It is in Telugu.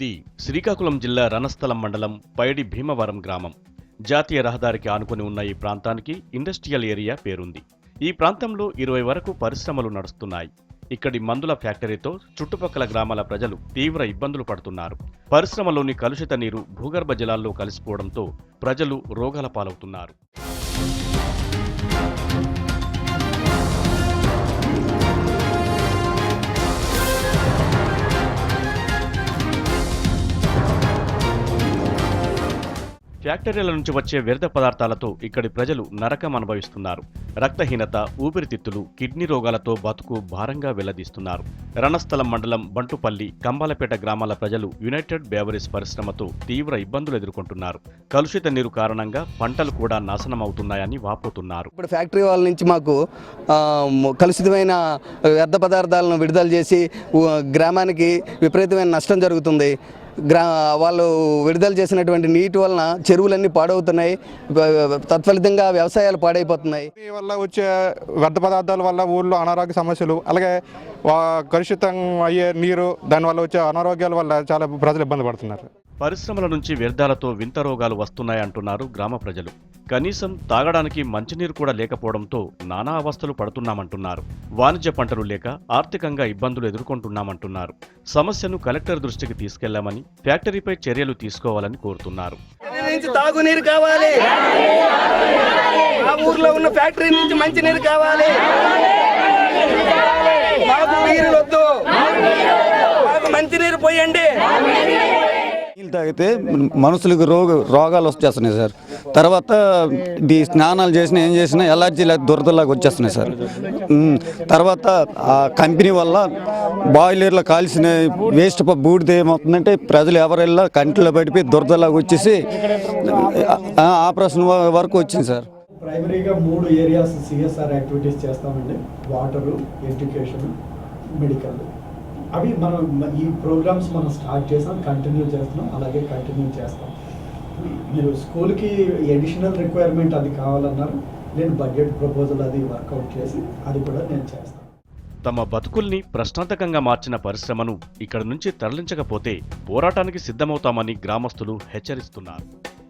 ఇది శ్రీకాకుళం జిల్లా రణస్థలం మండలం పైడి భీమవరం గ్రామం. జాతీయ రహదారికి ఆనుకుని ఉన్న ఈ ప్రాంతానికి ఇండస్ట్రియల్ ఏరియా పేరుంది. ఈ ప్రాంతంలో 20 వరకు పరిశ్రమలు నడుస్తున్నాయి. ఇక్కడి మందుల ఫ్యాక్టరీతో చుట్టుపక్కల గ్రామాల ప్రజలు తీవ్ర ఇబ్బందులు పడుతున్నారు. పరిశ్రమలోని కలుషిత నీరు భూగర్భ జలాల్లో కలిసిపోవడంతో ప్రజలు రోగాల పాలవుతున్నారు. ఫ్యాక్టరీల నుంచి వచ్చే వ్యర్థ పదార్థాలతో ఇక్కడి ప్రజలు నరకం అనుభవిస్తున్నారు. రక్తహీనత, ఊపిరితిత్తులు, కిడ్నీ రోగాలతో బతుకు భారంగా వెళ్లదీస్తున్నారు. రణస్థలం మండలం బంటుపల్లి, కంబాలపేట గ్రామాల ప్రజలు యునైటెడ్ బేవరేజ్ పరిశ్రమతో తీవ్ర ఇబ్బందులు ఎదుర్కొంటున్నారు. కలుషిత నీరు కారణంగా పంటలు కూడా నాశనమవుతున్నాయని వాపోతున్నారు. ఇప్పుడు ఫ్యాక్టరీ వాళ్ళ నుంచి మాకు కలుషితమైన వ్యర్థ పదార్థాలను విడుదల చేసి గ్రామానికి విపరీతమైన నష్టం జరుగుతుంది. వాళ్ళు విడుదల చేసినటువంటి నీటి వలన చెరువులన్నీ పాడవుతున్నాయి. తత్ఫలితంగా వ్యవసాయాలు పాడైపోతున్నాయి. ఈ వల్ల వచ్చే వ్యర్థ పదార్థాల వల్ల ఊళ్ళో అనారోగ్య సమస్యలు, అలాగే కలుషితం అయ్యే నీరు, దానివల్ల వచ్చే అనారోగ్యాల వల్ల చాలా ప్రజలు ఇబ్బంది పడుతున్నారు. పరిశ్రమల నుంచి వ్యర్థాలతో వింత రోగాలు వస్తున్నాయంటున్నారు గ్రామ ప్రజలు. కనీసం తాగడానికి మంచినీరు కూడా లేకపోవడంతో నానా అవస్థలు పడుతున్నామంటున్నారు. వాణిజ్య పంటలు లేక ఆర్థికంగా ఇబ్బందులు ఎదుర్కొంటున్నామంటున్నారు. సమస్యను కలెక్టర్ దృష్టికి తీసుకెళ్లామని, ఫ్యాక్టరీపై చర్యలు తీసుకోవాలని కోరుతున్నారు. తాగునీరు కావాలి, ఆ ఊర్లో ఉన్న ఫ్యాక్టరీ నుంచి మంచినీరు కావాలి, మాకు నీరు వద్దు, మాకు మంచినీరు పోయండి. నీళ్ళు తాగితే మనుషులకు రోగాలు వచ్చేస్తున్నాయి సార్. తర్వాత ఈ స్నానాలు చేసినా ఏం చేసినా ఎలర్జీ లేక దురదలాగా వచ్చేస్తున్నాయి సార్. తర్వాత ఆ కంపెనీ వల్ల బాయిలర్లో కాల్చిన వేస్ట్ బూడిద ఏమవుతుందంటే ప్రజలు ఎవరెల్లా కంటిలో పడిపోయి దురదలాగా వచ్చేసి ఆపరేషన్ వరకు వచ్చింది సార్. ప్రైమరీగా 3 ఏరియాస్ సిఎస్ఆర్ యాక్టివిటీస్ చేస్తామండి. Water, education, medical. అవి మనం ఈ ప్రోగ్రామ్స్ మనం స్టార్ట్ చేస్తాం, కంటిన్యూ చేస్తున్నాం, అలాగే కంటిన్యూ చేస్తాం. మీరు స్కూల్కి అడిషనల్ రిక్వైర్మెంట్ అది కావాలన్నారు, నేను బడ్జెట్ ప్రపోజల్ అది వర్కౌట్ చేసి అది కూడా నేను చేస్తాను. తమ బతుకుల్ని ప్రశ్నార్థకంగా మార్చిన పరిశ్రమను ఇక్కడి నుంచి తరలించకపోతే పోరాటానికి సిద్ధమవుతామని గ్రామస్తులు హెచ్చరిస్తున్నారు.